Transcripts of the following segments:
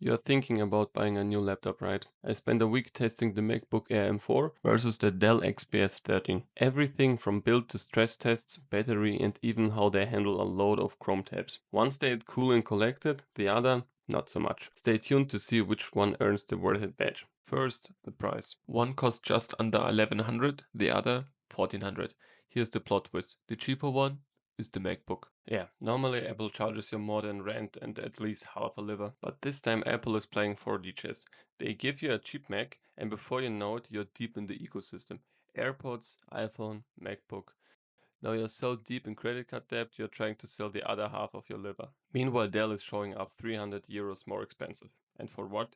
You're thinking about buying a new laptop, right? I spent a week testing the MacBook Air M4 versus the Dell XPS 13. Everything from build to stress tests, battery, and even how they handle a load of Chrome tabs. One stayed cool and collected, the other not so much. Stay tuned to see which one earns the worth it badge. First, the price. One costs just under 1100, the other 1400. Here's the plot twist. The cheaper one is the MacBook. Yeah, normally Apple charges you more than rent and at least half a liver, but this time Apple is playing 4D chess. They give you a cheap Mac, and before you know it, you're deep in the ecosystem. AirPods, iPhone, MacBook. Now you're so deep in credit card debt, you're trying to sell the other half of your liver. Meanwhile, Dell is showing up 300 euros more expensive. And for what?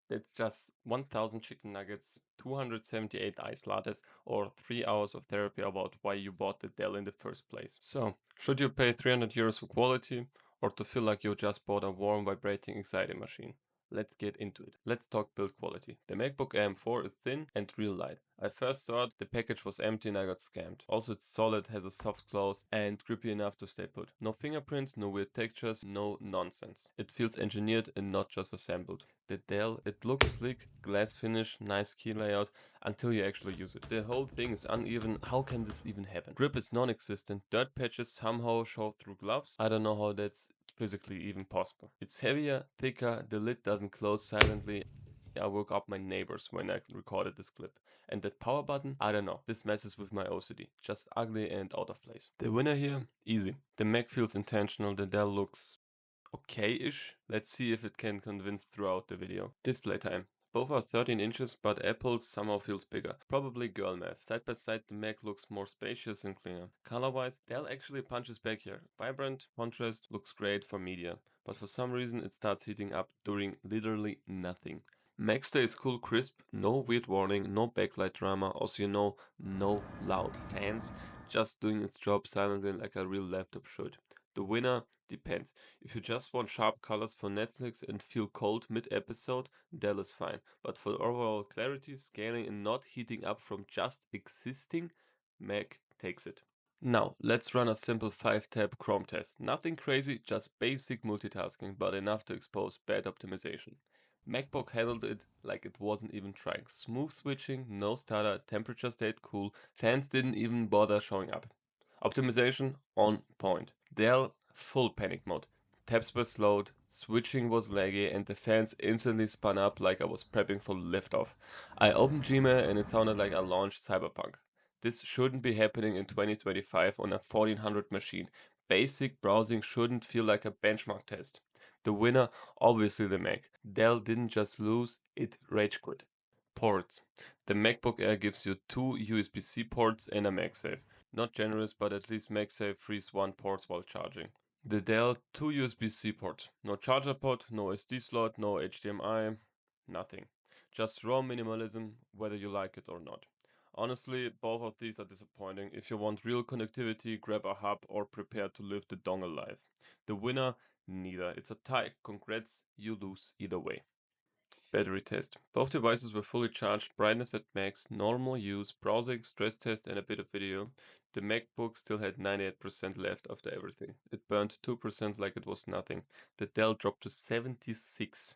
That's just 1000 chicken nuggets, 278 ice lattes, or 3 hours of therapy about why you bought the Dell in the first place. So, should you pay 300 euros for quality, or to feel like you just bought a warm vibrating anxiety machine? Let's get into it. Let's talk build quality. The MacBook Air M4 is thin and real light. I first thought the package was empty and I got scammed. Also, it's solid, has a soft close, and grippy enough to stay put. No fingerprints, no weird textures, no nonsense. It feels engineered and not just assembled. The Dell, it looks sleek, glass finish, nice key layout, until you actually use it. The whole thing is uneven. How can this even happen? Grip is non-existent. Dirt patches somehow show through gloves. I don't know how that's physically even possible. It's heavier, thicker, the lid doesn't close silently. I woke up my neighbors when I recorded this clip. And that power button, I don't know, this messes with my OCD. Just ugly and out of place. The winner here, easy. The Mac feels intentional, the Dell looks okay-ish. Let's see if it can convince throughout the video. Display time. Both are 13 inches, but Apple's somehow feels bigger. Probably girl math. Side by side, the Mac looks more spacious and cleaner. Color-wise, Dell actually punches back here. Vibrant, contrast, looks great for media. But for some reason, it starts heating up during literally nothing. Mac stays cool, crisp, no weird warning, no backlight drama, also no loud fans, just doing its job silently like a real laptop should. The winner depends. If you just want sharp colors for Netflix and feel cold mid-episode, Dell is fine. But for overall clarity, scaling and not heating up from just existing, Mac takes it. Now, let's run a simple 5-tab Chrome test. Nothing crazy, just basic multitasking, but enough to expose bad optimization. MacBook handled it like it wasn't even trying. Smooth switching, no stutter, temperature stayed cool, fans didn't even bother showing up. Optimization on point. Dell full panic mode. Tabs were slowed, switching was laggy, and the fans instantly spun up like I was prepping for liftoff. I opened Gmail and it sounded like I launched Cyberpunk. This shouldn't be happening in 2025 on a 1400 machine. Basic browsing shouldn't feel like a benchmark test. The winner, obviously the Mac. Dell didn't just lose, it rage quit. Ports. The MacBook Air gives you 2 USB-C ports and a MagSafe. Not generous, but at least MagSafe frees one port while charging. The Dell 2 USB-C ports. No charger port, no SD slot, no HDMI, nothing. Just raw minimalism, whether you like it or not. Honestly, both of these are disappointing. If you want real connectivity, grab a hub or prepare to live the dongle life. The winner, neither. It's a tie. Congrats, you lose either way. Battery test. Both devices were fully charged, brightness at max, normal use, browsing, stress test and a bit of video. The MacBook still had 98% left after everything. It burned 2% like it was nothing. The Dell dropped to 76.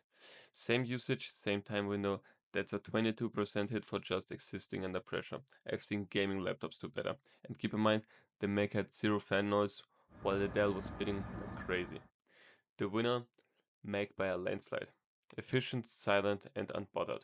Same usage, same time window. That's a 22% hit for just existing under pressure. I've seen gaming laptops do better. And keep in mind, the Mac had zero fan noise while the Dell was spitting like crazy. The winner, Mac by a landslide. Efficient, silent, and unbothered.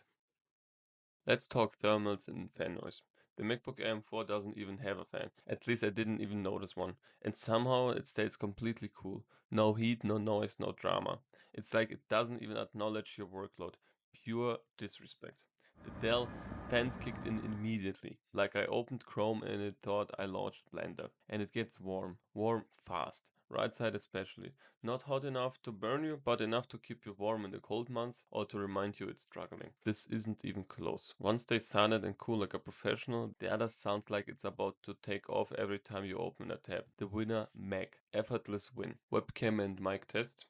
Let's talk thermals and fan noise. The MacBook Air M4 doesn't even have a fan. At least I didn't even notice one. And somehow it stays completely cool. No heat, no noise, no drama. It's like it doesn't even acknowledge your workload. Pure disrespect. The Dell fans kicked in immediately. Like I opened Chrome and it thought I launched Blender. And it gets warm. Warm fast. Right side especially. Not hot enough to burn you, but enough to keep you warm in the cold months or to remind you it's struggling. This isn't even close. One stays silent and cool like a professional, the other sounds like it's about to take off every time you open a tab. The winner, Mac. Effortless win. Webcam and mic test.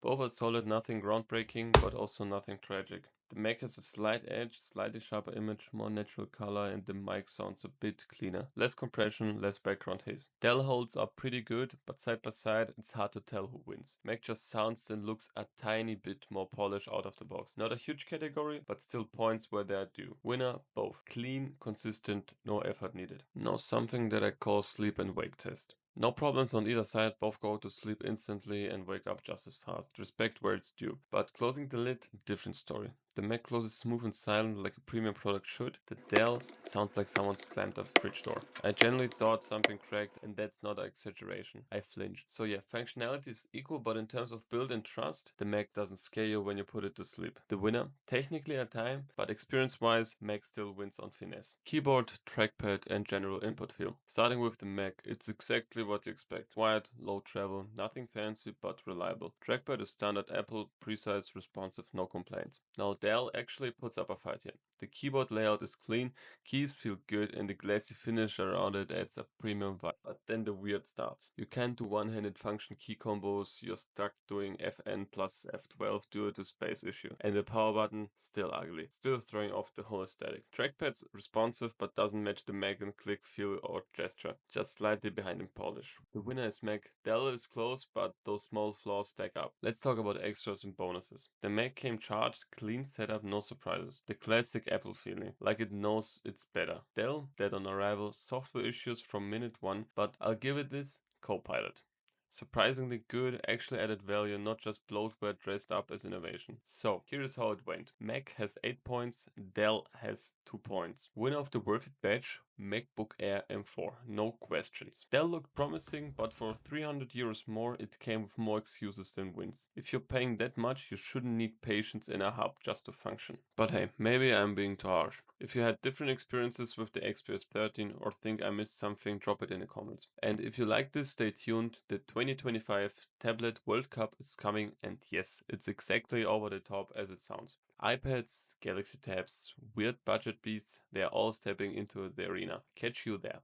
Both are solid, nothing groundbreaking, but also nothing tragic. The Mac has a slight edge, slightly sharper image, more natural color, and the mic sounds a bit cleaner. Less compression, less background hiss. Dell holds up pretty good, but side by side, it's hard to tell who wins. Mac just sounds and looks a tiny bit more polished out of the box. Not a huge category, but still points where they're due. Winner, both. Clean, consistent, no effort needed. Now something that I call sleep and wake test. No problems on either side, both go to sleep instantly and wake up just as fast. Respect where it's due. But closing the lid, different story. The Mac closes smooth and silent like a premium product should. The Dell sounds like someone slammed a fridge door. I genuinely thought something cracked, and that's not an exaggeration. I flinched. So yeah, functionality is equal, but in terms of build and trust, the Mac doesn't scare you when you put it to sleep. The winner, technically at time, but experience-wise, Mac still wins on finesse. Keyboard, trackpad, and general input feel. Starting with the Mac, it's exactly what you expect. Quiet, low travel, nothing fancy but reliable. Trackpad is standard Apple, precise, responsive, no complaints. Now Dell actually puts up a fight here. The keyboard layout is clean, keys feel good, and the glassy finish around it adds a premium vibe. But then the weird starts. You can't do one-handed function key combos, you're stuck doing FN plus F12 due to space issue. And the power button, still ugly. Still throwing off the whole aesthetic. Trackpad's responsive but doesn't match the Mac in click, feel or gesture. Just slightly behind in polish. The winner is Mac. Dell is close, but those small flaws stack up. Let's talk about extras and bonuses. The Mac came charged, clean setup, no surprises. The classic Apple feeling, like it knows it's better. Dell, dead on arrival, software issues from minute one, but I'll give it this, Copilot. Surprisingly good, actually added value, not just bloatware dressed up as innovation. So, here is how it went. Mac has 8 points, Dell has 2 points. Winner of the Worth It badge, MacBook Air M4, no questions. Dell looked promising, but for 300 euros more, it came with more excuses than wins. If you're paying that much, you shouldn't need patience in a hub just to function. But hey, maybe I'm being too harsh. If you had different experiences with the XPS 13 or think I missed something, drop it in the comments. And if you like this, stay tuned. The 2025 Tablet World Cup is coming, and yes, it's exactly over the top as it sounds. iPads, Galaxy Tabs, weird budget beasts, they're all stepping into the arena. Catch you there.